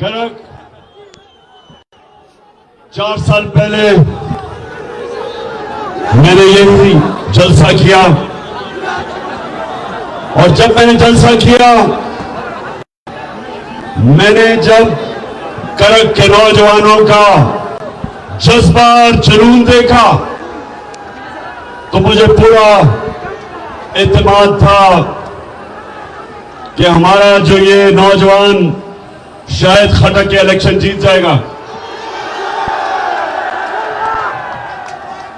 कनक 4 साल पहले मैंने यही जलसा किया और जब मैंने जलसा किया, मैंने जब करक के नौजवानों का जज्बा और जुनून देखा तो मुझे पूरा एतमाद था कि हमारा जो ये नौजवान शायद खटक के इलेक्शन जीत जाएगा।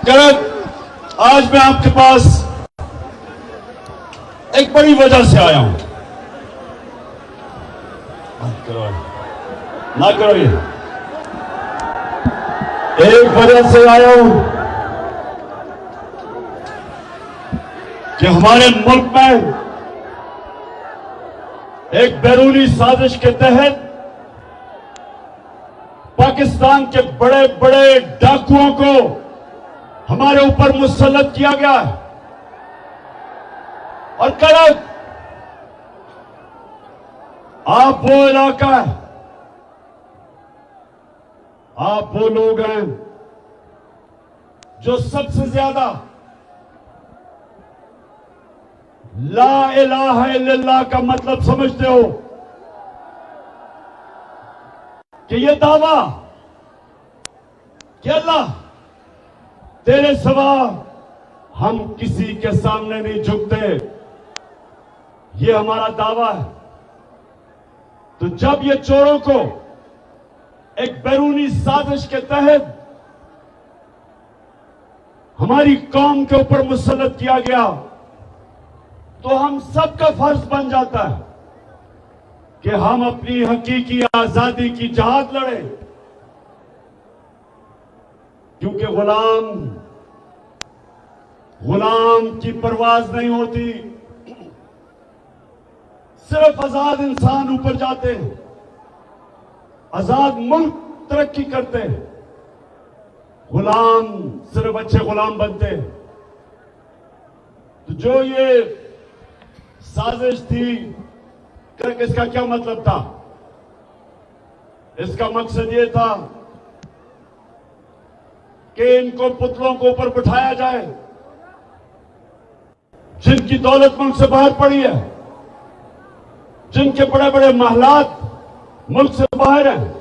करक, आज मैं आपके पास एक बड़ी वजह से आया हूं। ना करो ये। एक वजह से आया हूं कि हमारे मुल्क में एक बैरूनी साजिश के तहत पाकिस्तान के बड़े बड़े डाकुओं को हमारे ऊपर मुसल्लत किया गया है। और करक, आप वो इलाका है, आप वो लोग हैं जो सबसे ज्यादा ला इलाहा इल्लल्लाह का मतलब समझते हो कि ये दावा कि अल्लाह तेरे सिवा हम किसी के सामने नहीं झुकते, ये हमारा दावा है। तो जब ये चोरों को एक बैरूनी साजिश के तहत हमारी कौम के ऊपर मुसल्लत किया गया, तो हम सबका फर्ज बन जाता है कि हम अपनी हकीकी आजादी की जहाद लड़ें, क्योंकि गुलाम की परवाज नहीं होती, सिर्फ आजाद इंसान ऊपर जाते हैं, आजाद मुल्क तरक्की करते हैं, गुलाम सिर्फ अच्छे गुलाम बनते हैं। तो जो ये साजिश थी, इसका क्या मतलब था? इसका मकसद ये था कि इनको पुतलों को ऊपर बिठाया जाए जिनकी दौलत मुल्क से बाहर पड़ी है, जिनके बड़े बड़े महलात मुल्क से बाहर हैं,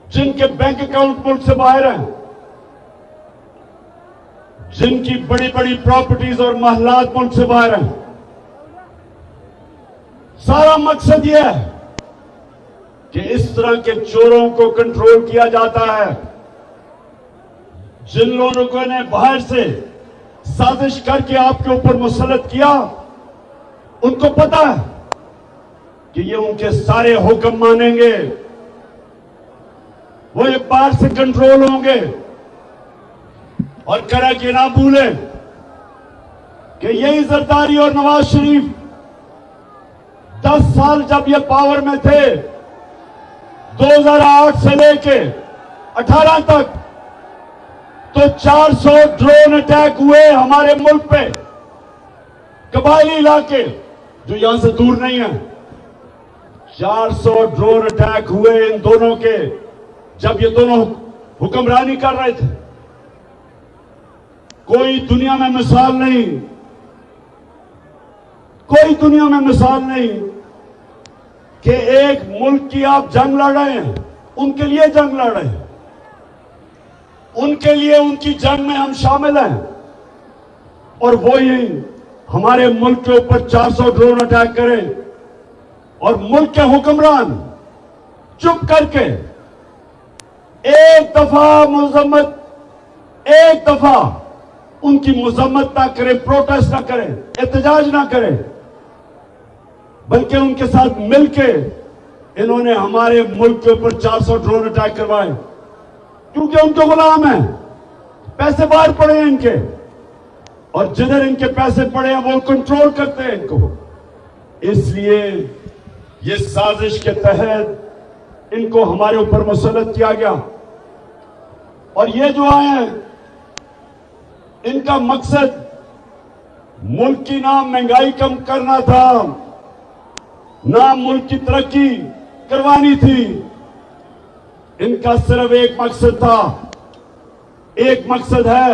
जिनके बैंक अकाउंट मुल्क से बाहर हैं, जिनकी बड़ी बड़ी प्रॉपर्टीज और महलात मुल्क से बाहर हैं। सारा मकसद यह है कि इस तरह के चोरों को कंट्रोल किया जाता है। जिन लोगों ने बाहर से साजिश करके आपके ऊपर मुसल्लत किया, उनको पता है कि ये उनके सारे हुक्म मानेंगे, वो ये बाहर से कंट्रोल होंगे। और करक ये ना भूलें कि यही जरदारी और नवाज शरीफ 10 साल जब ये पावर में थे, 2008 से लेके 18 तक, तो 400 ड्रोन अटैक हुए हमारे मुल्क पे, कबायली इलाके जो यहां से दूर नहीं है। 400 ड्रोन अटैक हुए इन दोनों के, जब ये दोनों हुक्मरानी कर रहे थे। कोई दुनिया में मिसाल नहीं, कोई दुनिया में मिसाल नहीं कि एक मुल्क की आप जंग लड़ रहे हैं, उनके लिए जंग लड़ रहे हैं, उनके लिए उनकी जंग में हम शामिल हैं, और वो ही हमारे मुल्क के ऊपर 400 ड्रोन अटैक करें और मुल्क के हुक्मरान चुप करके एक दफा उनकी मजम्मत ना करें, प्रोटेस्ट ना करें, एहतजाज ना करें, बल्कि उनके साथ मिलके इन्होंने हमारे मुल्क के ऊपर 400 ड्रोन अटैक करवाए, क्योंकि उनके गुलाम हैं, पैसे बाहर पड़े हैं इनके, और जिधर इनके पैसे पड़े हैं वो कंट्रोल करते हैं इनको। इसलिए ये साजिश के तहत इनको हमारे ऊपर मुसल्लत किया गया। और ये जो आए हैं, इनका मकसद मुल्क की ना महंगाई कम करना था, ना मुल्क की तरक्की करवानी थी। इनका सिर्फ एक मकसद था, एक मकसद है।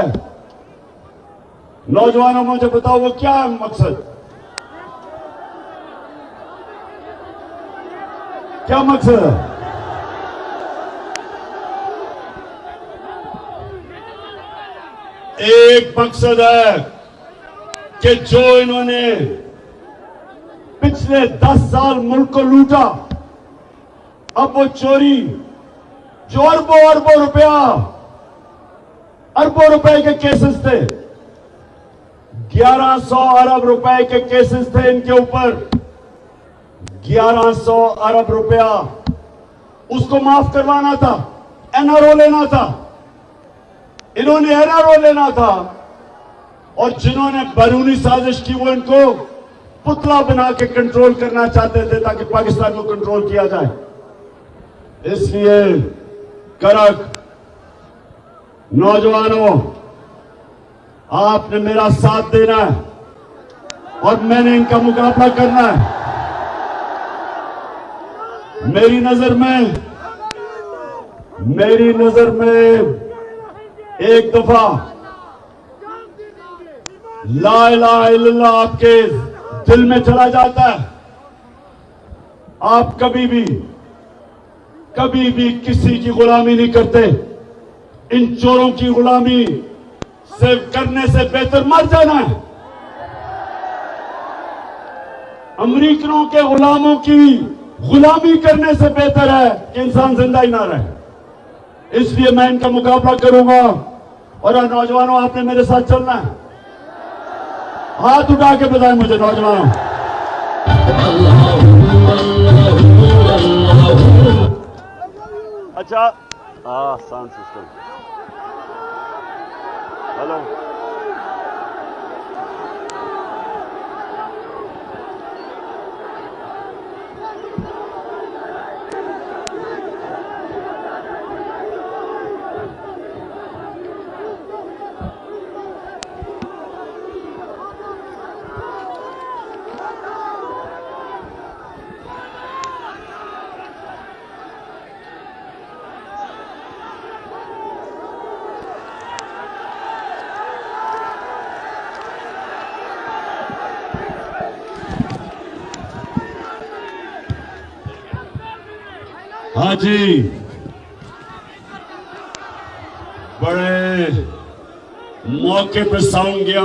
नौजवानों, मुझे बताओ वो क्या है मकसद? क्या मकसद है? एक मकसद है कि जो इन्होंने पिछले 10 साल मुल्क को लूटा, अब वो चोरी जो अरबों रुपए के केसेस थे, 1100 अरब रुपए के केसेस थे इनके ऊपर, 1100 अरब रुपया उसको माफ करवाना था, एनआरओ लेना था। इन्होंने एनआरओ लेना था और जिन्होंने बैरूनी साजिश की वो इनको पुतला बना के कंट्रोल करना चाहते थे ताकि पाकिस्तान को कंट्रोल किया जाए। इसलिए करक नौजवानों, आपने मेरा साथ देना है और मैंने इनका मुकाबला करना है। मेरी नजर में एक दफा ला इलाहा इल्लल्लाह आपके दिल में चला जाता है, आप कभी भी किसी की गुलामी नहीं करते। इन चोरों की गुलामी से करने से बेहतर मर जाना है। अमेरिकनों के गुलामों की गुलामी करने से बेहतर है कि इंसान जिंदा ही ना रहे। इसलिए मैं इनका मुकाबला करूंगा। और नौजवानों, आपने मेरे साथ चलना है। हाथ उठा के बताएं मुझे नौजवानों। अच्छा, साउंड सिस्टम, हेलो। हाँ जी, बड़े मौके पे साउंड गया।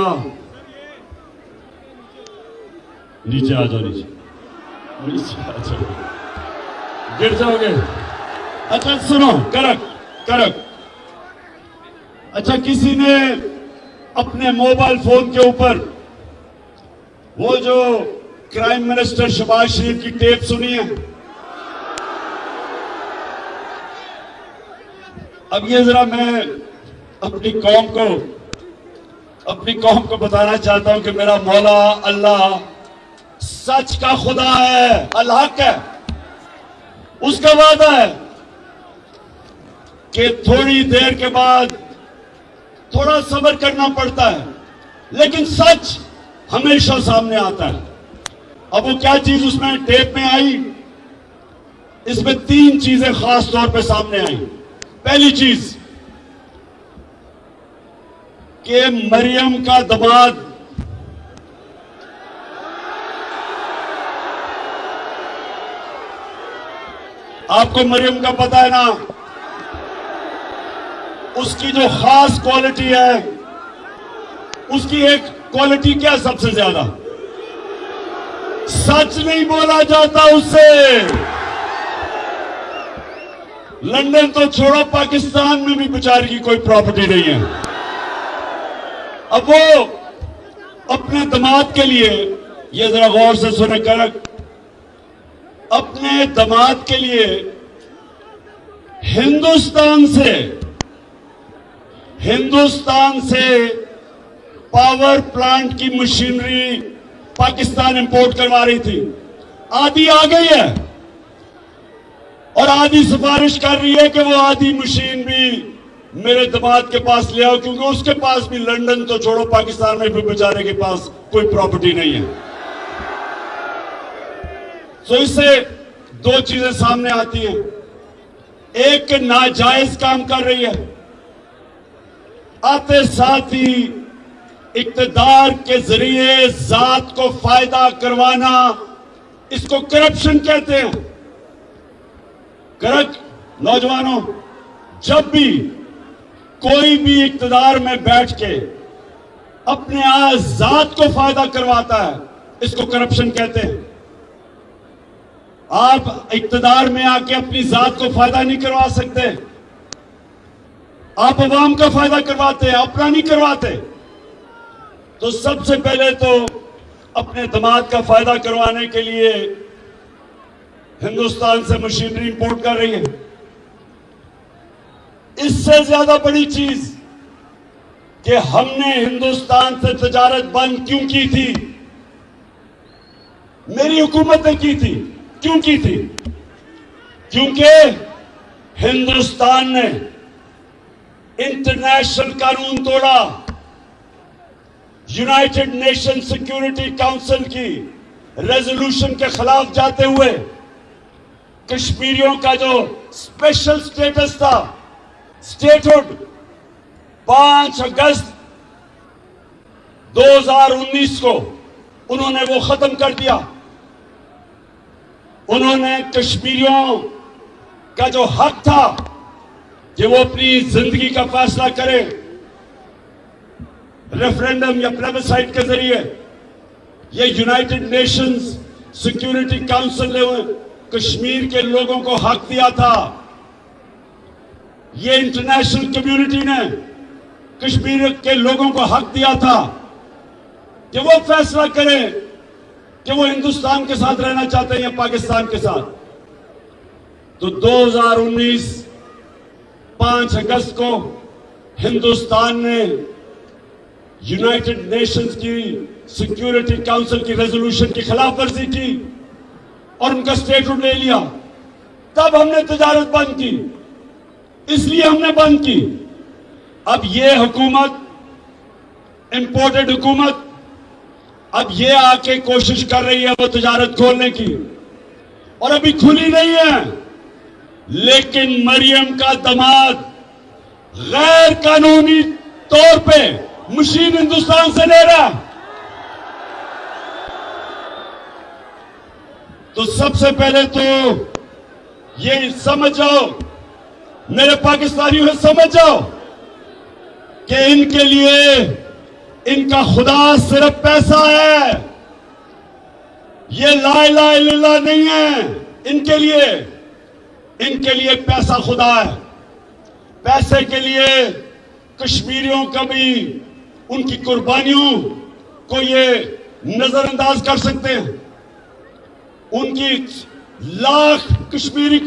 नीचे आ जाओ, नीचे आ जाओ, गिर जाओगे। अच्छा सुनो, करक। अच्छा, किसी ने अपने मोबाइल फोन के ऊपर वो जो क्राइम मिनिस्टर शहबाज शरीफ की टेप सुनी है? अब ये जरा मैं अपनी कौम को बताना चाहता हूं कि मेरा मौला अल्लाह सच का खुदा है, अल हक है। उसका वादा है कि थोड़ी देर के बाद थोड़ा सब्र करना पड़ता है, लेकिन सच हमेशा सामने आता है। अब वो क्या चीज उसमें टेप में आई? इसमें 3 चीजें खास तौर पे सामने आई। पहली चीज कि मरियम का दामाद आपको मरियम का पता है ना, उसकी जो खास क्वालिटी है, उसकी एक क्वालिटी क्या सबसे ज्यादा? सच नहीं बोला जाता उससे। लंदन तो छोड़ो, पाकिस्तान में भी बेचारी की कोई प्रॉपर्टी नहीं है। अब वो अपने दामाद के लिए, ये जरा गौर से सुने करक, अपने दामाद के लिए हिंदुस्तान से पावर प्लांट की मशीनरी पाकिस्तान इंपोर्ट करवा रही थी, आधी आ गई है और आधी सिफारिश कर रही है कि वो आधी मशीन भी मेरे दामाद के पास ले आओ, क्योंकि उसके पास भी लंदन तो छोड़ो, पाकिस्तान में भी बेचारे के पास कोई प्रॉपर्टी नहीं है। तो इससे दो चीजें सामने आती हैं, एक नाजायज काम कर रही है, आते साथ ही इक्तदार के जरिए जात को फायदा करवाना, इसको करप्शन कहते हैं। नौजवानों, जब भी कोई भी इक्तदार में बैठ के अपने जात को फायदा करवाता है, इसको करप्शन कहते हैं। आप इक्तदार में आके अपनी जात को फायदा नहीं करवा सकते, आप अवाम का फायदा करवाते हैं, अपना नहीं करवाते। तो सबसे पहले तो अपने दामाद का फायदा करवाने के लिए हिंदुस्तान से मशीनरी इंपोर्ट कर रही है। इससे ज्यादा बड़ी चीज कि हमने हिंदुस्तान से तजारत बंद क्यों की थी, मेरी हुकूमत ने की थी। क्यों की थी? क्योंकि हिंदुस्तान ने इंटरनेशनल कानून तोड़ा, यूनाइटेड नेशन सिक्योरिटी काउंसिल की रेजोल्यूशन के खिलाफ जाते हुए कश्मीरियों का जो स्पेशल स्टेटस था, स्टेटहुड, 5 अगस्त 2019 को उन्होंने वो खत्म कर दिया। उन्होंने कश्मीरियों का जो हक था कि वो अपनी जिंदगी का फैसला करें, रेफरेंडम या प्लेबिसाइट के जरिए, ये यूनाइटेड नेशंस सिक्योरिटी काउंसिल ने कश्मीर के लोगों को हक दिया था। ये इंटरनेशनल कम्युनिटी ने कश्मीर के लोगों को हक दिया था कि वो फैसला करें कि वो हिंदुस्तान के साथ रहना चाहते हैं या पाकिस्तान के साथ। तो 2019 5 अगस्त को हिंदुस्तान ने यूनाइटेड नेशंस की सिक्योरिटी काउंसिल की रेजोल्यूशन की खिलाफ वर्जी की और उनका स्टेटहुड ले लिया। तब हमने तजारत बंद की, इसलिए हमने बंद की। अब ये हुकूमत, इंपोर्टेड हुकूमत, अब ये आके कोशिश कर रही है वो तजारत खोलने की, और अभी खुली नहीं है। लेकिन मरियम का दामाद गैर कानूनी तौर पे मशीन हिंदुस्तान से ले रहा। तो सबसे पहले तो ये समझ जाओ, मेरे पाकिस्तानियों समझ जाओ कि इनके लिए इनका खुदा सिर्फ पैसा है, ये ला इलाहा इल्लल्लाह नहीं है। इनके लिए पैसा खुदा है। पैसे के लिए कश्मीरियों का भी, उनकी कुर्बानियों को ये नजरअंदाज कर सकते हैं। उनकी लाख कश्मीरी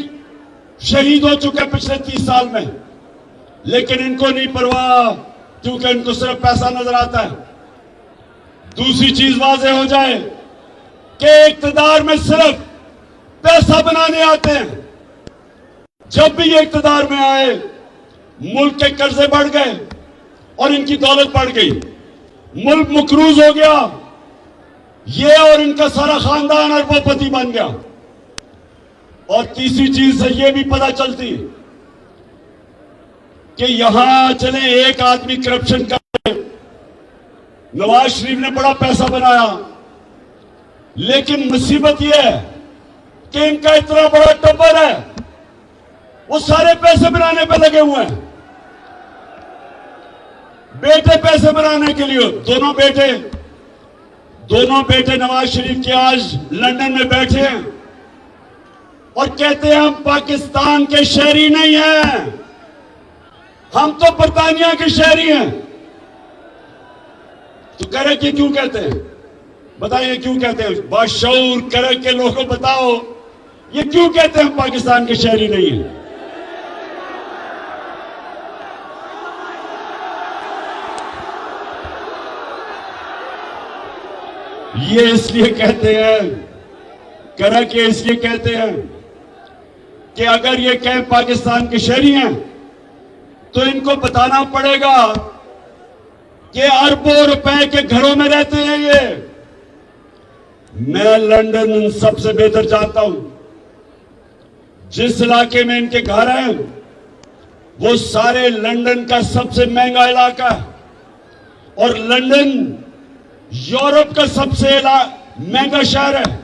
शहीद हो चुके पिछले 30 साल में, लेकिन इनको नहीं परवाह, क्योंकि इनको सिर्फ पैसा नजर आता है। दूसरी चीज वाज़ेह हो जाए कि इक्तदार में सिर्फ पैसा बनाने आते हैं। जब भी ये इक्तदार में आए, मुल्क के कर्जे बढ़ गए और इनकी दौलत बढ़ गई, मुल्क मकरूज हो गया, ये और इनका सारा खानदान अरबोपति बन गया। और तीसरी चीज से ये भी पता चलती कि यहां चले एक आदमी करप्शन कर, नवाज शरीफ ने बड़ा पैसा बनाया, लेकिन मुसीबत यह है कि इनका इतना बड़ा टब्बर है, वो सारे पैसे बनाने पे लगे हुए हैं। बेटे पैसे बनाने के लिए, दोनों बेटे नवाज शरीफ के आज लंदन में बैठे हैं और कहते हैं हम पाकिस्तान के शहरी नहीं हैं, हम तो बरतानिया के शहरी हैं। तो करे कि क्यों कहते हैं? बताइए क्यों कहते हैं? बाशऊर करे के लोगों बताओ, ये क्यों कहते हैं हम पाकिस्तान के शहरी नहीं हैं? ये इसलिए कहते हैं, करा के इसलिए कहते हैं कि अगर ये कहें पाकिस्तान के शहरी हैं तो इनको बताना पड़ेगा कि अरबों रुपए के घरों में रहते हैं ये। मैं लंदन सबसे बेहतर जानता हूं। जिस इलाके में इनके घर हैं वो सारे लंदन का सबसे महंगा इलाका है और लंदन यूरोप का सबसे महंगा शहर है।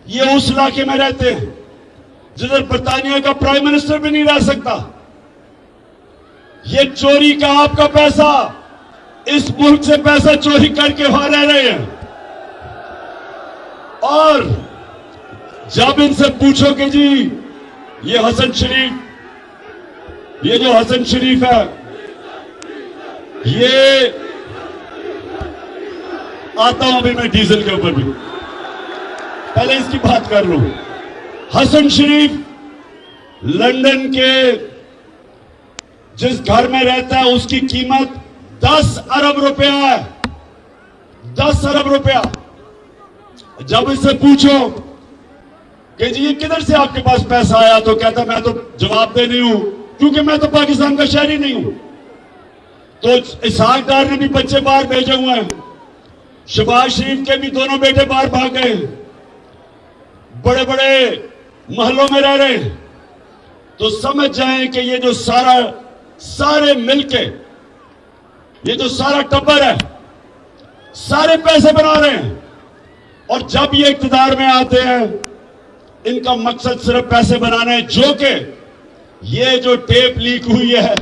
ये उस इलाके में रहते हैं जिधर बर्तानिया का प्राइम मिनिस्टर भी नहीं रह सकता। ये चोरी का आपका पैसा, इस मुल्क से पैसा चोरी करके वहां रह रहे हैं। और जब इनसे पूछो कि जी ये हसन शरीफ, ये जो हसन शरीफ है, ये आता हूं अभी मैं डीजल के ऊपर भी, पहले इसकी बात कर लूं। हसन शरीफ लंदन के जिस घर में रहता है उसकी कीमत 10 अरब रुपया है। 10 अरब रुपया। जब इससे पूछो कि जी ये किधर से आपके पास पैसा आया, तो कहता मैं तो जवाब दे नहीं हूं क्योंकि मैं तो पाकिस्तान का शहरी नहीं हूं। तो इसहाक डार ने भी बच्चे बाहर भेजे हुए हैं, शहबाज शरीफ के भी दोनों बेटे बाहर भाग गए, बड़े बड़े महलों में रह रहे हैं। तो समझ जाएं कि ये जो सारे मिलके, ये जो सारा टब्बर है, सारे पैसे बना रहे हैं। और जब ये इक्तिदार में आते हैं इनका मकसद सिर्फ पैसे बनाना है। जो कि ये जो टेप लीक हुई है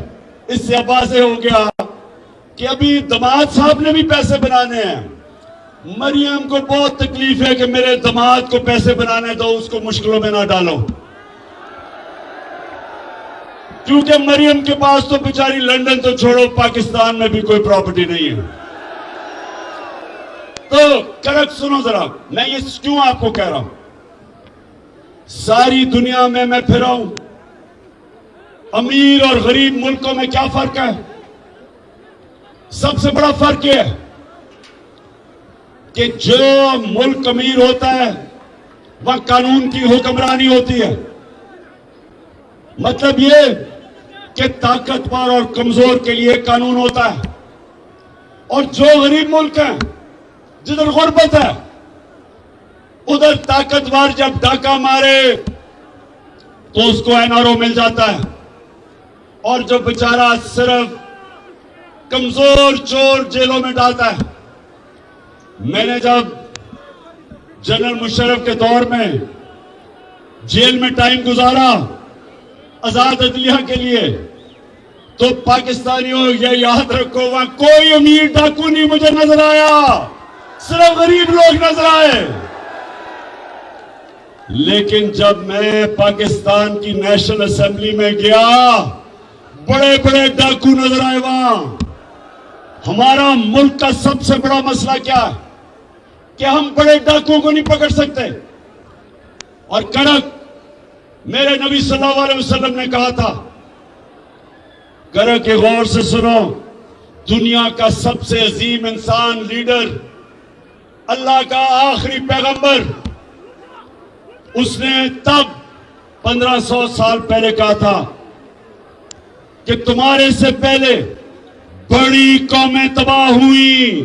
इससे आवाज़ें हो गया कि अभी दामाद साहब ने भी पैसे बनाने हैं। मरियम को बहुत तकलीफ है कि मेरे दामाद को पैसे बनाने दो, उसको मुश्किलों में ना डालो, क्योंकि मरियम के पास तो बेचारी लंदन तो छोड़ो पाकिस्तान में भी कोई प्रॉपर्टी नहीं है। तो करेक्ट सुनो जरा, मैं ये क्यों आपको कह रहा हूं। सारी दुनिया में मैं फिरा हूं, अमीर और गरीब मुल्कों में क्या फर्क है? सबसे बड़ा फर्क यह है कि जो मुल्क अमीर होता है वह कानून की हुक्मरानी होती है। मतलब ये कि ताकतवर और कमजोर के लिए कानून होता है, और जो गरीब मुल्क है जिधर गुर्बत है उधर ताकतवर जब डाका मारे तो उसको एनआरओ मिल जाता है, और जो बेचारा सिर्फ कमजोर चोर जेलों में डालता है। मैंने जब जनरल मुशर्रफ के दौर में जेल में टाइम गुजारा आजाद अदलिया के लिए, तो पाकिस्तानियों ये याद रखो वहां कोई अमीर डाकू नहीं मुझे नजर आया, सिर्फ गरीब लोग नजर आए। लेकिन जब मैं पाकिस्तान की नेशनल असेंबली में गया बड़े बड़े डाकू नजर आए वहां। हमारा मुल्क का सबसे बड़ा मसला क्या है कि हम बड़े डाकुओं को नहीं पकड़ सकते। और कड़क मेरे नबी सल्लल्लाहु अलैहि वसल्लम ने कहा था, कड़क के गौर से सुनो, दुनिया का सबसे अजीम इंसान, लीडर, अल्लाह का आखिरी पैगंबर, उसने तब 1500 साल पहले कहा था कि तुम्हारे से पहले बड़ी कौमें तबाह हुई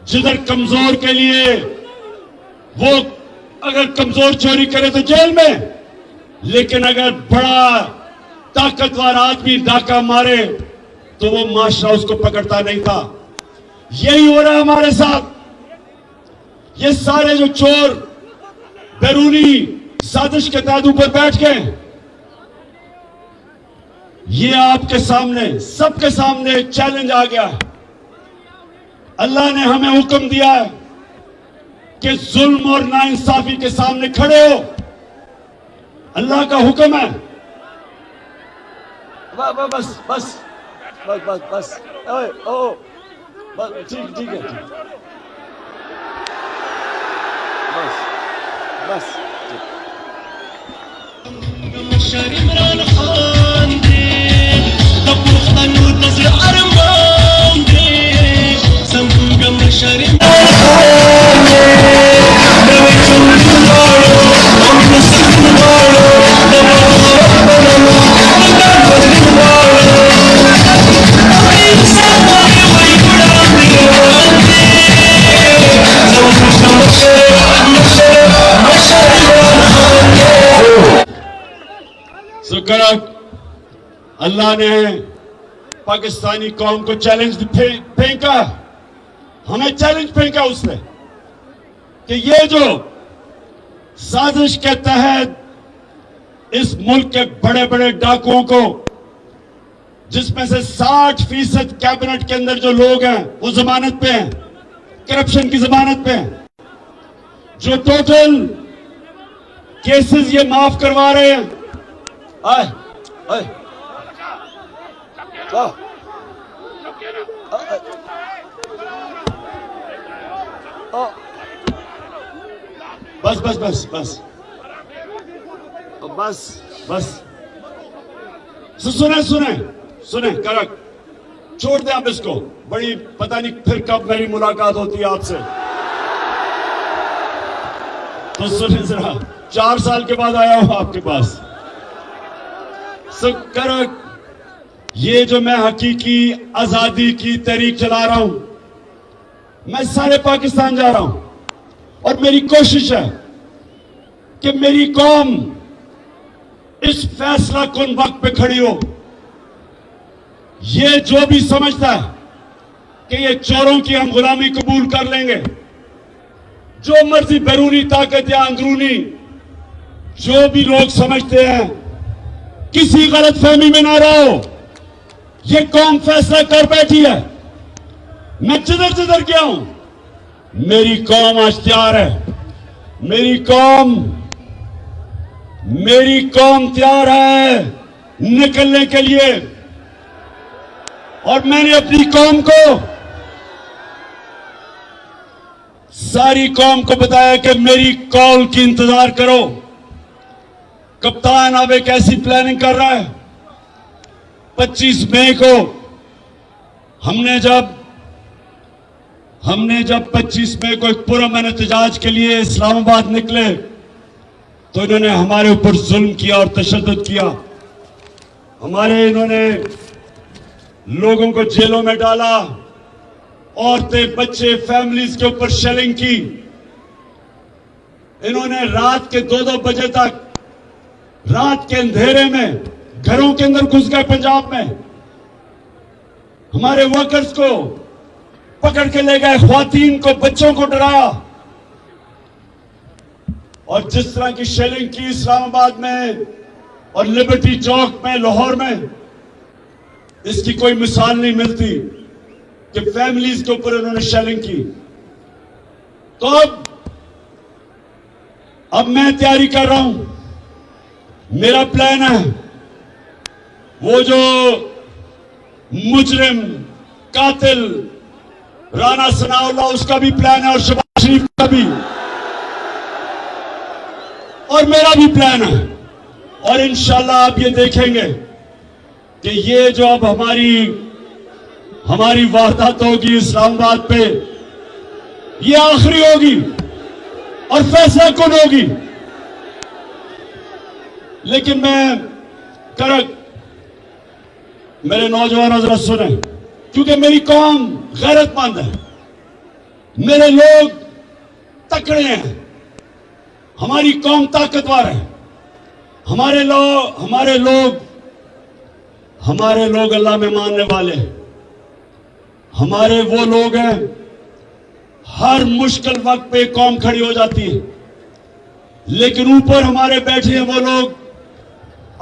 जिधर कमजोर के लिए, वो अगर कमजोर चोरी करे तो जेल में, लेकिन अगर बड़ा ताकतवर आदमी डाका मारे तो वो माशरा उसको पकड़ता नहीं था। यही हो रहा है हमारे साथ। ये सारे जो चोर बैरूनी साजिश के तहत ऊपर बैठ गए, ये आपके सामने, सबके सामने चैलेंज आ गया है। अल्लाह ने हमें हुक्म दिया है कि जुल्म और नाइंसाफी के सामने खड़े हो। अल्लाह का हुक्म है। बस बस बस बस बस ठीक ठीक है, बस बस इमरान खान दे नजर अरमान दे संगम शरीफ शुक्र अल्लाह ने पाकिस्तानी कौम को चैलेंज फेंका, हमें चैलेंज फेंका उसने कि ये जो साजिश के तहत इस मुल्क के बड़े बड़े डाकुओं को, जिसमें से 60% कैबिनेट के अंदर जो लोग हैं वो जमानत पे हैं, करप्शन की जमानत पे हैं, जो टोटल केसेस ये माफ करवा रहे हैं। आए आए बस बस बस बस बस बस सुने सुने सुने करक छोड़ दे आप इसको, बड़ी पता नहीं फिर कब मेरी मुलाकात होती है आपसे। तो सुने जरा, 4 साल के बाद आया हूं आपके पास। करक ये जो मैं हकीकी आजादी की तहरीक चला रहा हूं, मैं सारे पाकिस्तान जा रहा हूं और मेरी कोशिश है कि मेरी कौम इस फैसला कुन वक्त पे खड़ी हो। ये जो भी समझता है कि ये चोरों की हम गुलामी कबूल कर लेंगे, जो मर्जी बैरूनी ताकत या अंदरूनी जो भी लोग समझते हैं, किसी गलत फहमी में ना रहो। ये कौम फैसला कर बैठी है। मैं जिधर जिधर गया हूं, मेरी कौम आज तैयार है। मेरी कौम तैयार है निकलने के लिए। और मैंने अपनी कौम को, सारी कौम को बताया कि मेरी कॉल की इंतजार करो। कप्तान अब एक ऐसी प्लानिंग कर रहा है, 25 मई को हमने जब 25 मई को एक पुरअमन एहतजाज के लिए इस्लामाबाद निकले तो इन्होंने हमारे ऊपर जुल्म किया और तशद्दुद किया। इन्होंने लोगों को जेलों में डाला, औरतें, बच्चे, फैमिलीज के ऊपर शेलिंग की। इन्होंने रात के 2-2 बजे तक, रात के अंधेरे में घरों के अंदर घुस गए पंजाब में। हमारे वर्कर्स को पकड़ के ले गए, ख्वातीन को, बच्चों को डराया। और जिस तरह की शेलिंग की इस्लामाबाद में और लिबर्टी चौक में, लाहौर में, इसकी कोई मिसाल नहीं मिलती कि फैमिलीज के ऊपर उन्होंने शेलिंग की। तो अब मैं तैयारी कर रहा हूं। मेरा प्लान है, वो जो मुजरिम कातिल राना सनाउल्लाह, उसका भी प्लान है, और शहबाज शरीफ का भी, और मेरा भी प्लान है। और इंशाल्लाह आप ये देखेंगे कि ये जो अब हमारी वारदात होगी इस्लामाबाद पे, ये आखिरी होगी और फैसला कौन होगी। लेकिन मैं करक, मेरे नौजवानों जरा सुने, क्योंकि मेरी कौम गैरतमंद है, मेरे लोग तकड़े हैं, हमारी कौम ताकतवर है। हमारे लोग अल्लाह में मानने वाले हैं। हमारे वो लोग हैं, हर मुश्किल वक्त पे कौम खड़ी हो जाती है। लेकिन ऊपर हमारे बैठे हैं वो लोग,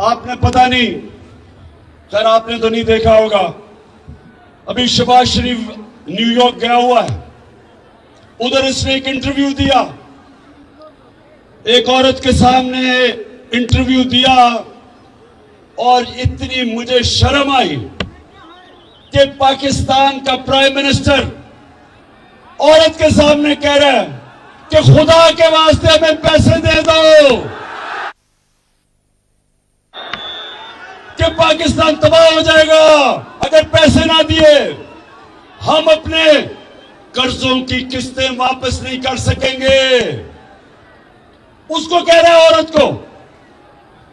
आपने पता नहीं, खैर आपने तो नहीं देखा होगा, अभी शहबाज शरीफ न्यूयॉर्क गया हुआ है, उधर इसने एक इंटरव्यू दिया, एक औरत के सामने इंटरव्यू दिया, और इतनी मुझे शर्म आई कि पाकिस्तान का प्राइम मिनिस्टर औरत के सामने कह रहा है कि खुदा के वास्ते हमें पैसे दे दो कि पाकिस्तान तबाह हो जाएगा अगर पैसे ना दिए। हम अपने कर्जों की किस्तें वापस नहीं कर सकेंगे। उसको कह रहा है औरत को।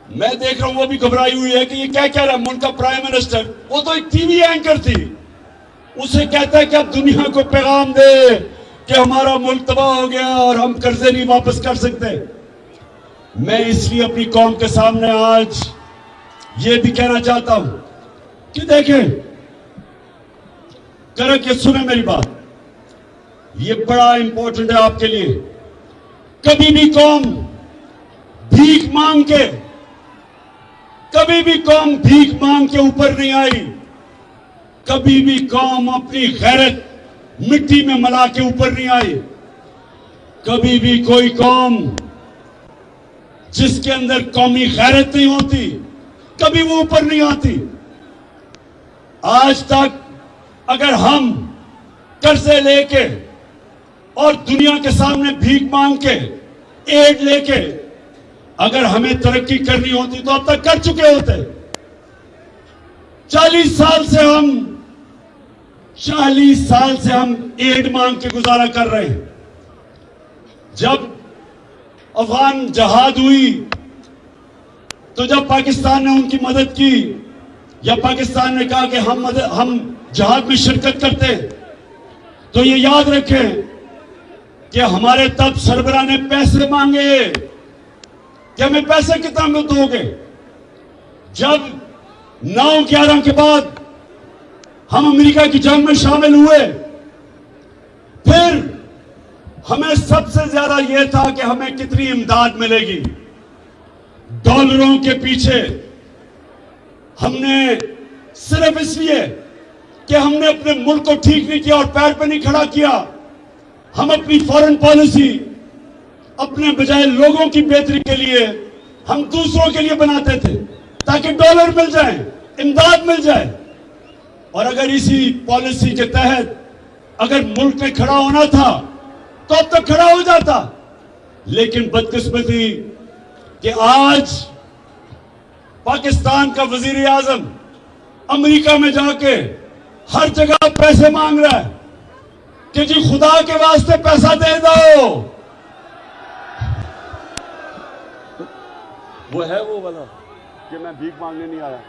मैं देख रहा हूं वो भी घबराई हुई है कि ये क्या कह रहा है। उनका प्राइम मिनिस्टर, वो तो एक टीवी एंकर थी, उसे कहता है कि आप दुनिया को पैगाम दे कि हमारा मुल्क तबाह हो गया और हम कर्जे नहीं वापस कर सकते। मैं इसलिए अपनी कौम के सामने आज ये भी कहना चाहता हूं कि देखें, करके सुने मेरी बात, ये बड़ा इंपॉर्टेंट है आपके लिए। कभी भी कौम भीख मांग के, कभी भी कौम भीख मांग के ऊपर नहीं आई। कभी भी कौम अपनी गैरत मिट्टी में मिला के ऊपर नहीं आई। कभी भी कोई कौम जिसके अंदर कौमी गैरत नहीं होती, कभी वो ऊपर नहीं आती। आज तक अगर हम कर्जे लेके और दुनिया के सामने भीख मांग के, एड लेके अगर हमें तरक्की करनी होती तो अब तक कर चुके होते। 40 साल से हम एड मांग के गुजारा कर रहे हैं। जब अफगान जहाद हुई तो जब पाकिस्तान ने उनकी मदद की, या पाकिस्तान ने कहा कि हम जहाद में शिरकत करते हैं, तो ये याद रखें कि हमारे तब सरबराह ने पैसे मांगे कि हमें पैसे कितना में दोगे। जब 9/11 के बाद हम अमेरिका की जंग में शामिल हुए, फिर हमें सबसे ज्यादा यह था कि हमें कितनी इमदाद मिलेगी। डॉलरों के पीछे हमने सिर्फ इसलिए कि हमने अपने मुल्क को ठीक नहीं किया और पैर पर नहीं खड़ा किया, हम अपनी फॉरेन पॉलिसी अपने बजाय लोगों की बेहतरी के लिए, हम दूसरों के लिए बनाते थे ताकि डॉलर मिल जाए, इमदाद मिल जाए। और अगर इसी पॉलिसी के तहत अगर मुल्क में खड़ा होना था तो अब तक खड़ा हो जाता। लेकिन बदकिस्मती कि आज पाकिस्तान का वजीर आजम अमेरिका में जाके हर जगह पैसे मांग रहा है कि जी खुदा के वास्ते पैसा दे दो। वो है वो वाला कि मैं भीख मांगने नहीं आया।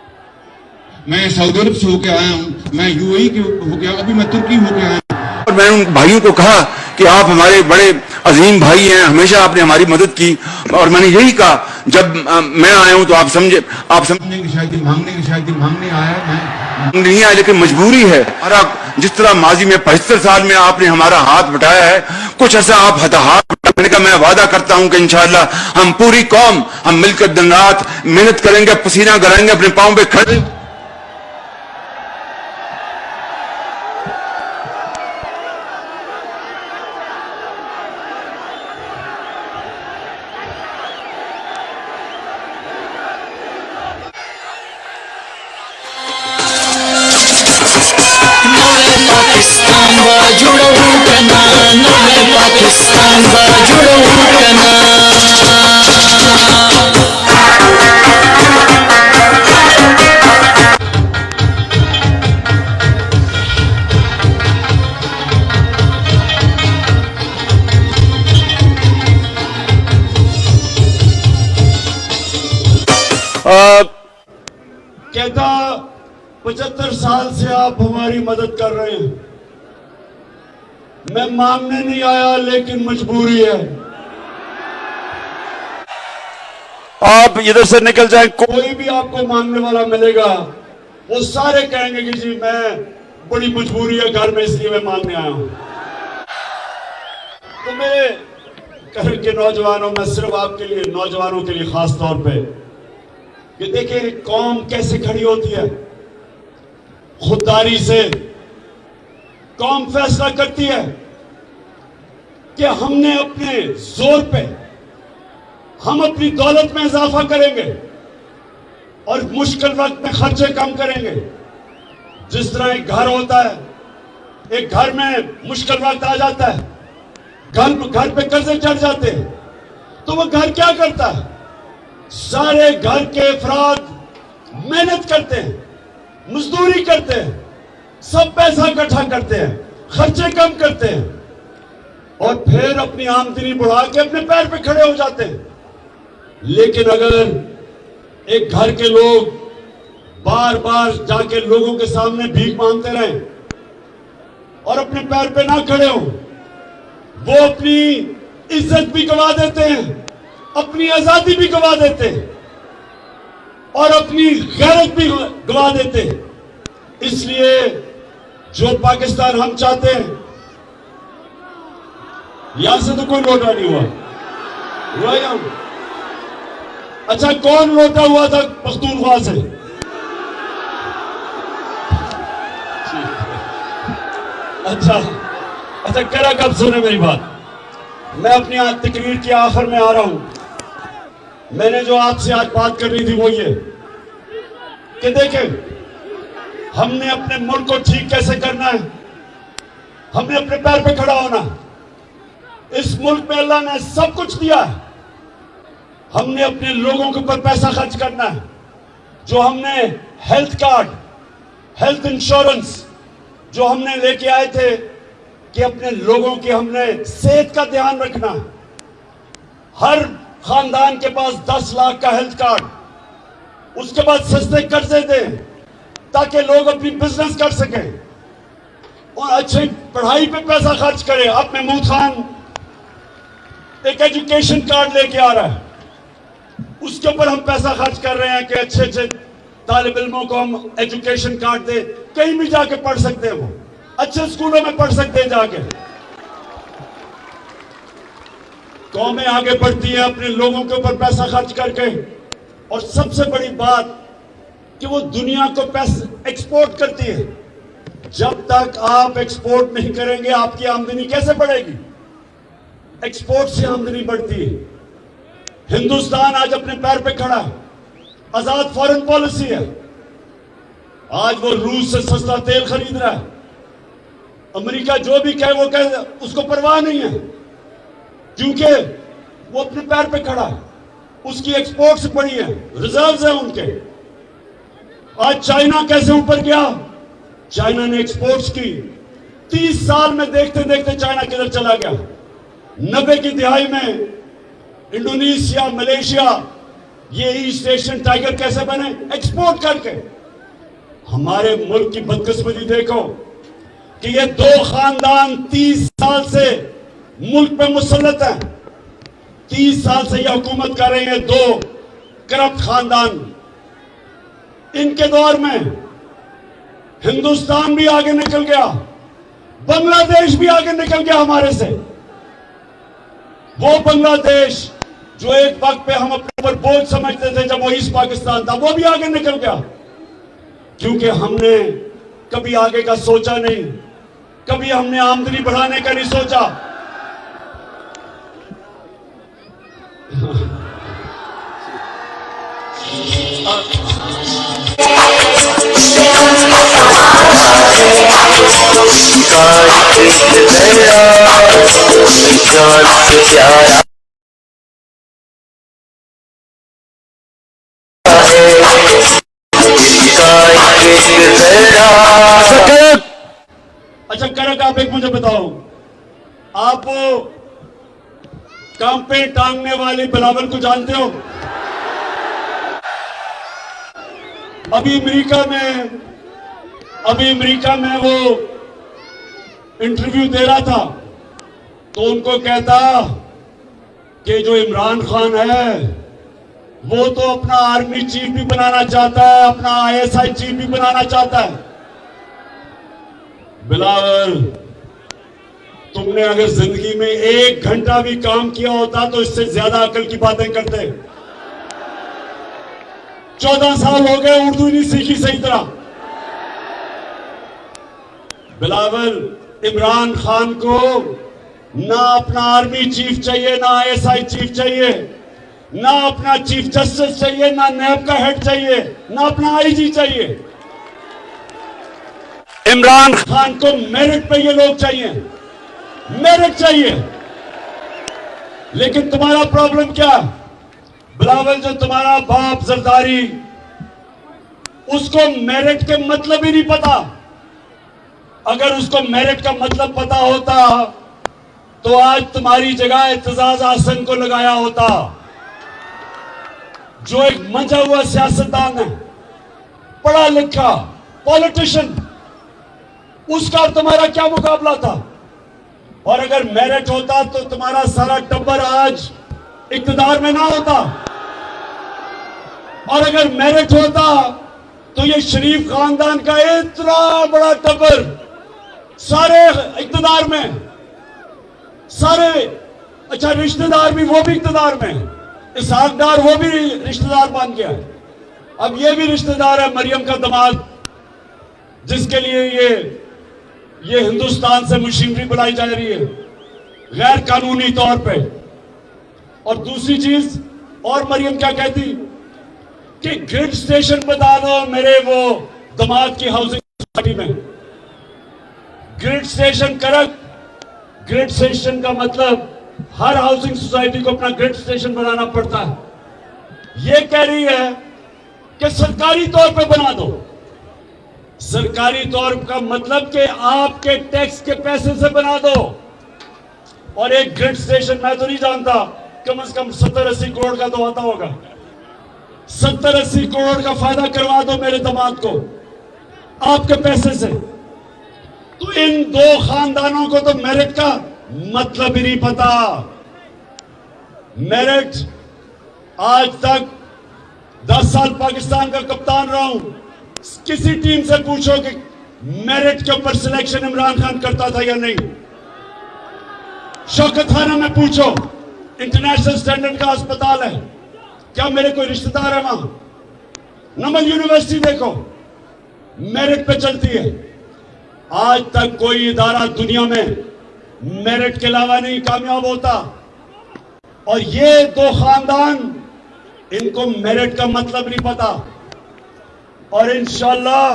मैं सऊदी अरब से होके आया हूँ, मैं यूएई के होके, अभी मैं तुर्की होके आया हूँ। और मैंने उन भाइयों को कहा कि आप हमारे बड़े अजीम भाई हैं, हमेशा आपने हमारी मदद की। और मैंने यही कहा, जब मैं आया हूं तो आप समझे मांगने की शायद मांगने आया, मैं नहीं आया, लेकिन मजबूरी है। और जिस तरह माजी में 75 साल में आपने हमारा हाथ बटाया है, कुछ ऐसा आप हाथ बटाने का मैं वादा करता हूं कि इंशाअल्लाह हम पूरी कौम हम मिलकर दिन रात मेहनत करेंगे, पसीना गलाएंगे, अपने पांव पे खड़े। पाकिस्तान जुड़ो कना, नवे पाकिस्तान जुड़ो कना। कहता 75 साल से आप हमारी मदद कर रहे हैं। मैं मांगने नहीं आया, लेकिन मजबूरी है। आप इधर से निकल जाएं, कोई भी आपको मांगने वाला मिलेगा, वो सारे कहेंगे कि जी मैं बड़ी मजबूरी है घर में, इसलिए मैं मांगने आया हूं। तो मेरे घर के नौजवानों, मैं सिर्फ आपके लिए, नौजवानों के लिए खास तौर पे, कि देखिए कौम कैसे खड़ी होती है। खुददारी से कौम फैसला करती है कि हमने अपने जोर पे हम अपनी दौलत में इजाफा करेंगे और मुश्किल वक्त में खर्चे कम करेंगे। जिस तरह एक घर होता है, एक घर में मुश्किल वक्त आ जाता है, घर पे कर्जे चढ़ जाते हैं, तो वो घर क्या करता है? सारे घर के अफराद मेहनत करते हैं, मजदूरी करते हैं, सब पैसा इकट्ठा करते हैं, खर्चे कम करते हैं और फिर अपनी आमदनी बढ़ा के अपने पैर पे खड़े हो जाते हैं। लेकिन अगर एक घर के लोग बार बार जाके लोगों के सामने भीख मांगते रहें और अपने पैर पे ना खड़े हो, वो अपनी इज्जत भी गवा देते हैं, अपनी आजादी भी गवा देते हैं और अपनी अपनी गैरत भी गवा देते। इसलिए जो पाकिस्तान हम चाहते हैं, यहां से तो कोई लौटा नहीं हुआ यहां। अच्छा, कौन लौटा हुआ था पख्तूनख्वा से? अच्छा करा कब सुने मेरी बात। मैं अपनी आज तकरीर के आखिर में आ रहा हूं। मैंने जो आपसे आज बात करनी थी वो ये कि देखें, हमने अपने मुल्क को ठीक कैसे करना है। हमने अपने पैर पे खड़ा होना। इस मुल्क में अल्लाह ने सब कुछ दिया है। हमने अपने लोगों के ऊपर पैसा खर्च करना है। जो हमने हेल्थ कार्ड, हेल्थ इंश्योरेंस जो हमने लेके आए थे कि अपने लोगों की हमने सेहत का ध्यान रखना है। हर खानदान के पास 10 लाख का हेल्थ कार्ड, उसके बाद सस्ते कर्जे दें ताकि लोग अपनी बिजनेस कर सकें और अच्छी पढ़ाई पे पैसा खर्च करें। अब महमूद खान एक एजुकेशन कार्ड लेके आ रहा है, उसके ऊपर हम पैसा खर्च कर रहे हैं कि अच्छे अच्छे तालिब इल्मों को हम एजुकेशन कार्ड दे, कहीं भी जाके पढ़ सकते हैं, वो अच्छे स्कूलों में पढ़ सकते हैं जाके। कौमें आगे बढ़ती है अपने लोगों के ऊपर पैसा खर्च करके। और सबसे बड़ी बात कि वो दुनिया को पैसा एक्सपोर्ट करती है। जब तक आप एक्सपोर्ट नहीं करेंगे आपकी आमदनी कैसे बढ़ेगी? एक्सपोर्ट से आमदनी बढ़ती है। हिंदुस्तान आज अपने पैर पे खड़ा है, आजाद फॉरेन पॉलिसी है। आज वो रूस से सस्ता तेल खरीद रहा है। अमेरिका जो भी कहे वो कहे, उसको परवाह नहीं है, क्योंकि वो अपने पैर पे खड़ा है। उसकी एक्सपोर्ट्स बढ़ी है, रिजर्व्स हैं उनके। आज चाइना कैसे ऊपर गया? चाइना ने एक्सपोर्ट्स की। 30 साल में देखते देखते चाइना किधर चला गया। 90 की दिहाई में इंडोनेशिया, मलेशिया, ये ईस्ट एशियन टाइगर कैसे बने? एक्सपोर्ट करके। हमारे मुल्क की बदकिस्मती देखो कि ये 2 खानदान 30 साल से मुल्क पे मुसल्लत है। 30 साल से ये हुकूमत कर रहे हैं 2 करप्ट खानदान। इनके दौर में हिंदुस्तान भी आगे निकल गया, बांग्लादेश भी आगे निकल गया हमारे से। वो बांग्लादेश जो एक वक्त पे हम अपने ऊपर बोझ समझते थे जब वो ईस्ट पाकिस्तान था, वो भी आगे निकल गया, क्योंकि हमने कभी आगे का सोचा नहीं। कभी हमने आमदनी बढ़ाने का नहीं सोचा। अच्छा करक, आप एक मुझे बताओ, आप वो काम पे टांगने वाली बिलावल को जानते हो? अभी अमेरिका में वो इंटरव्यू दे रहा था तो उनको कहता कि जो इमरान खान है वो तो अपना आर्मी चीफ भी बनाना चाहता है, अपना आईएसआई चीफ भी बनाना चाहता है। बिलावल, तुमने अगर जिंदगी में 1 घंटा भी काम किया होता तो इससे ज्यादा अकल की बातें करते। 14 साल हो गए, उर्दू नहीं सीखी सही तरह। बिलावल, इमरान खान को ना अपना आर्मी चीफ चाहिए, ना आईएसआई चीफ चाहिए, ना अपना चीफ जस्टिस चाहिए, ना नैब का हेड चाहिए, ना अपना आईजी चाहिए। इमरान खान को मेरिट पे ये लोग चाहिए, मेरिट चाहिए। लेकिन तुम्हारा प्रॉब्लम क्या? बिलावल, जो तुम्हारा बाप जरदारी, उसको मेरिट के मतलब ही नहीं पता। अगर उसको मेरिट का मतलब पता होता तो आज तुम्हारी जगह इत्तेजाज आसन को लगाया होता, जो एक मंजा हुआ सियासतदान है, पढ़ा लिखा पॉलिटिशियन। उसका और तुम्हारा क्या मुकाबला था? और अगर मेरिट होता तो तुम्हारा सारा टब्बर आज इक्तदार में ना होता। और अगर मेरिट होता तो ये शरीफ खानदान का इतना बड़ा टब्बर सारे इक्तदार में, सारे अच्छा रिश्तेदार भी, वो भी इक्तदार में, इसहाक डार वो भी रिश्तेदार बन गया। अब ये भी रिश्तेदार है मरियम का दामाद, जिसके लिए ये हिंदुस्तान से मशीनरी बुलाई जा रही है गैर कानूनी तौर पे। और दूसरी चीज, और मरियम क्या कहती कि ग्रिड स्टेशन बता दो मेरे वो दामाद की हाउसिंग सोसाइटी में। Grid station correct, grid station का मतलब हर हाउसिंग सोसाइटी को अपना ग्रिड स्टेशन बनाना पड़ता है। ये कह रही है कि सरकारी तौर पे बना दो। सरकारी तौर का मतलब कि आपके टैक्स के पैसे से बना दो। और एक ग्रिड स्टेशन मैं तो नहीं जानता, कम से कम 70-80 करोड़ का तो आता होगा। 70-80 करोड़ का फायदा करवा दो मेरे दामाद को आपके पैसे से। तो इन दो खानदानों को तो मेरिट का मतलब ही नहीं पता। मेरिट, आज तक 10 साल पाकिस्तान का कप्तान रहा हूं, किसी टीम से पूछो कि मेरिट के ऊपर सिलेक्शन इमरान खान करता था या नहीं। शौकत खाना में पूछो, इंटरनेशनल स्टैंडर्ड का अस्पताल है, क्या मेरे कोई रिश्तेदार है वहां? नमल यूनिवर्सिटी देखो, मेरिट पे चलती है। आज तक कोई इदारा दुनिया में मेरिट के अलावा नहीं कामयाब होता। और ये दो खानदान, इनको मेरिट का मतलब नहीं पता। और इंशाअल्लाह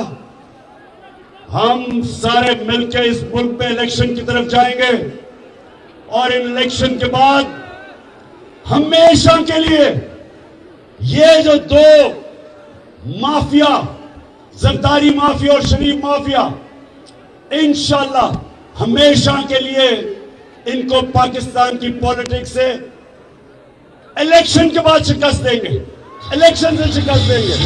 हम सारे मिलकर इस मुल्क पे इलेक्शन की तरफ जाएंगे और इन इलेक्शन के बाद हमेशा के लिए ये जो दो माफिया, जरदारी माफिया और शरीफ माफिया, इंशाअल्लाह हमेशा के लिए इनको पाकिस्तान की पॉलिटिक्स से इलेक्शन के बाद शिकस्त देंगे, इलेक्शन से शिकस्त देंगे।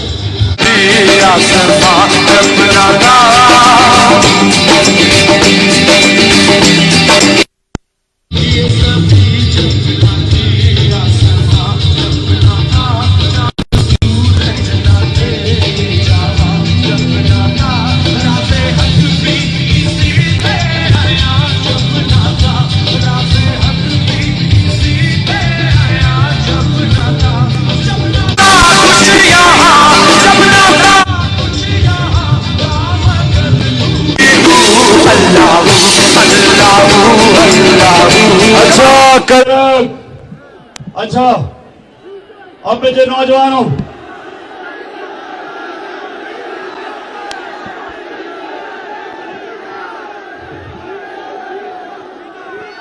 अच्छा, अब जो नौजवानों,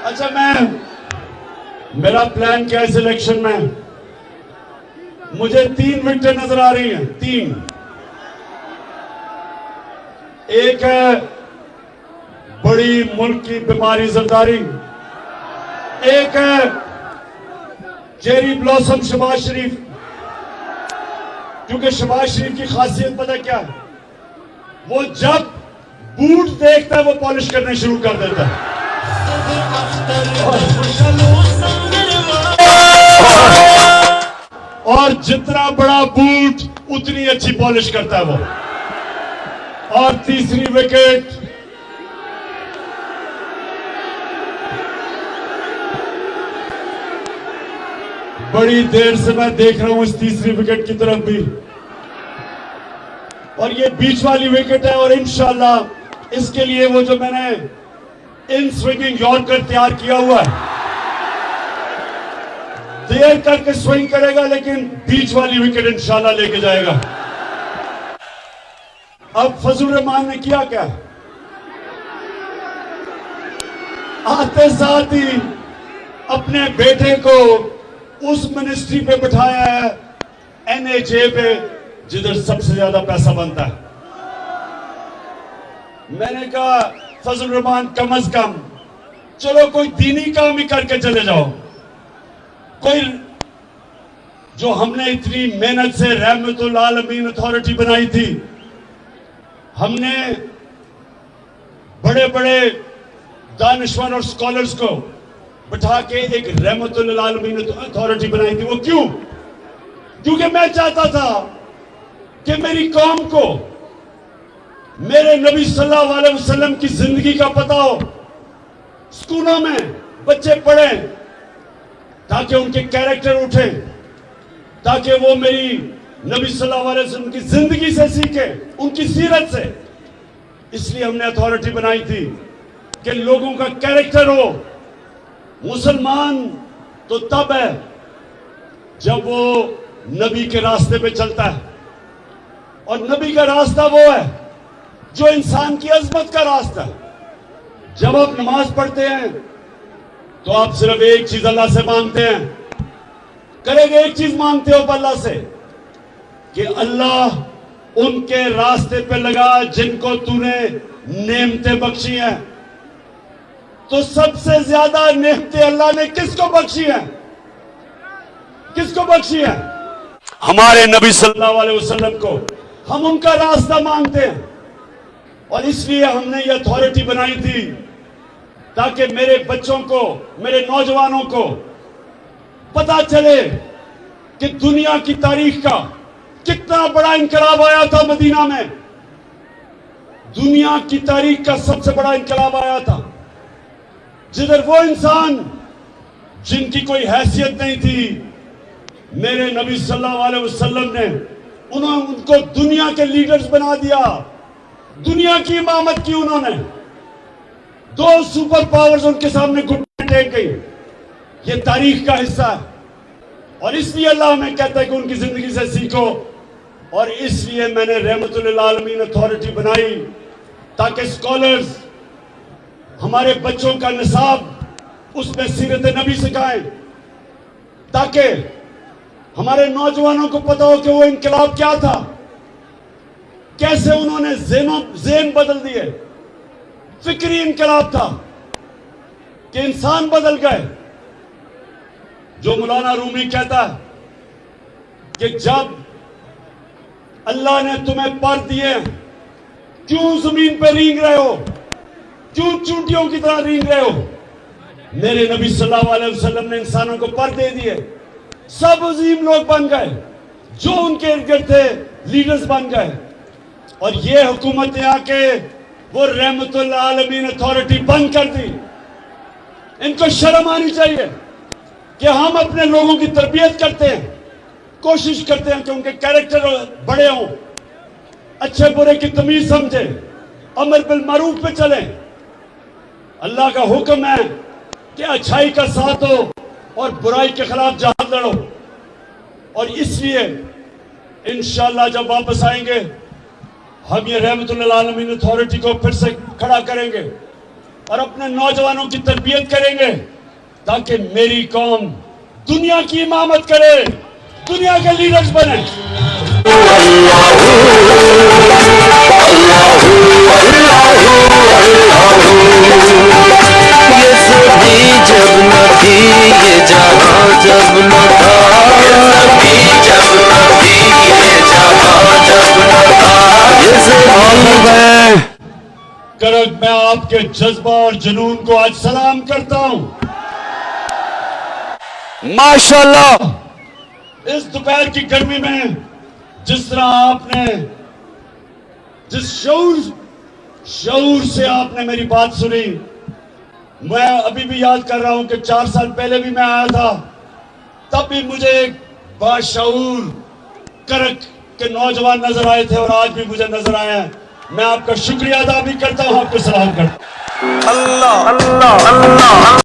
अच्छा मेरा प्लान क्या है इस इलेक्शन में? मुझे 3 विकेट नजर आ रही हैं, 3। एक है बड़ी मुल्क की बीमारी जरदारी, एक है चेरी ब्लॉसम शहबाज शरीफ। क्योंकि शहबाज शरीफ की खासियत पता क्या है? वो जब बूट देखता है वो पॉलिश करने शुरू कर देता है। और जितना बड़ा बूट उतनी अच्छी पॉलिश करता है वो। और तीसरी विकेट बड़ी देर से मैं देख रहा हूं इस तीसरी विकेट की तरफ भी, और ये बीच वाली विकेट है। और इंशाल्लाह इसके लिए वो जो मैंने इन स्विंगिंग यॉर्कर तैयार किया हुआ है, देर करके स्विंग करेगा लेकिन बीच वाली विकेट इंशाल्लाह लेके जाएगा। अब फजल रहमान ने किया क्या? आते साथ ही अपने बेटे को उस मिनिस्ट्री पे बिठाया है, NHA पे, जिधर सबसे ज्यादा पैसा बनता है। मैंने कहा फजल रहमान कम से कम चलो कोई दीनी काम ही करके चले जाओ। कोई जो हमने इतनी मेहनत से रहमतुल आलमीन अथॉरिटी बनाई थी, हमने बड़े बड़े दानिशवर और स्कॉलर्स को बिठा के एक रहमतुल आलमीन अथॉरिटी बनाई थी। वो क्यों? क्योंकि मैं चाहता था कि मेरी कौम को मेरे नबी सल्लल्लाहु अलैहि वसल्लम की जिंदगी का पता हो। स्कूलों में बच्चे पढ़ें ताकि उनके कैरेक्टर उठे, ताकि वो मेरी नबी सल्लल्लाहु अलैहि वसल्लम की जिंदगी से सीखे, उनकी सीरत से। इसलिए हमने अथॉरिटी बनाई थी कि लोगों का कैरेक्टर हो। मुसलमान तो तब है जब वो नबी के रास्ते पे चलता है, और नबी का रास्ता वो है जो इंसान की अजमत का रास्ता है। जब आप नमाज पढ़ते हैं तो आप सिर्फ एक चीज अल्लाह से मांगते हैं, करेंगे एक चीज मांगते हो अल्लाह से कि अल्लाह उनके रास्ते पे लगा जिनको तूने नेमतें बख्शी हैं। तो सबसे ज्यादा नेमतें अल्लाह ने किसको बख्शी हैं? किसको बख्शी हैं? हमारे नबी सल्लल्लाहु अलैहि वसल्लम को। हम उनका रास्ता मांगते हैं, और इसलिए हमने ये अथॉरिटी बनाई थी ताकि मेरे बच्चों को, मेरे नौजवानों को पता चले कि दुनिया की तारीख का कितना बड़ा इनकलाब आया था मदीना में। दुनिया की तारीख का सबसे बड़ा इनकलाब आया था, जिधर वो इंसान जिनकी कोई हैसियत नहीं थी, मेरे नबी सल्लल्लाहु अलैहि वसल्लम ने उनको दुनिया के लीडर्स बना दिया। दुनिया की इमामत की उन्होंने। 2 सुपर पावर्स उनके सामने घुटने टेक गई। ये तारीख का हिस्सा है, और इसलिए अल्लाह हमें कहता है कि उनकी जिंदगी से सीखो। और इसलिए मैंने रहमतुल आलमीन अथॉरिटी बनाई ताकि स्कॉलर्स हमारे बच्चों का निसाब उसमें सीरत नबी सिखाएं, ताकि हमारे नौजवानों को पता हो कि वो इनकलाब क्या था, कैसे उन्होंने ज़ेन बदल दिए। फिक्री इनकलाब था कि इंसान बदल गए। जो मौलाना रूमी कहता है कि जब अल्लाह ने तुम्हें पर दिए, क्यों जमीन पे रींग रहे हो, क्यों चूंटियों की तरह रींग रहे हो? मेरे नबी सल्लल्लाहु अलैहि वसल्लम ने इंसानों को पर दे दिए, सब अजीम लोग बन गए, जो उनके इर्द गिर्द थे लीडर्स बन गए। और ये हुकूमत ने आके वो रहमतुल आलमीन अथॉरिटी बंद कर दी। इनको शर्म आनी चाहिए कि हम अपने लोगों की तरबियत करते हैं, कोशिश करते हैं कि उनके कैरेक्टर बड़े हों, अच्छे बुरे की तमीज समझे, अमर बिल मारूफ पे चलें। अल्लाह का हुक्म है कि अच्छाई का साथ हो और बुराई के खिलाफ जहाद लड़ो। और इसलिए इंशाअल्लाह जब वापस आएंगे हम ये रहमतुल आलमीन अथॉरिटी को फिर से खड़ा करेंगे और अपने नौजवानों की तरबियत करेंगे, ताकि मेरी कौम दुनिया की इमामत करे, दुनिया के लीडर्स बने। ये सभी जब न थी, ये जहां जब न था, ये सभी जब न थी, ये जहां जब न था, ये सभी करक मैं आपके जज्बा और जुनून को आज सलाम करता हूं। माशाअल्लाह, इस दोपहर की गर्मी में जिस तरह आपने, जिस शऊर से आपने मेरी बात सुनी, मैं अभी भी याद कर रहा हूं कि 4 साल पहले भी मैं आया था, तब भी मुझे एक बाशऊर करक के नौजवान नजर आए थे, और आज भी मुझे नजर आए हैं। मैं आपका शुक्रिया अदा भी करता हूं, आपको सलाम करता हूं। अल्लाह अल्लाह अल्लाह।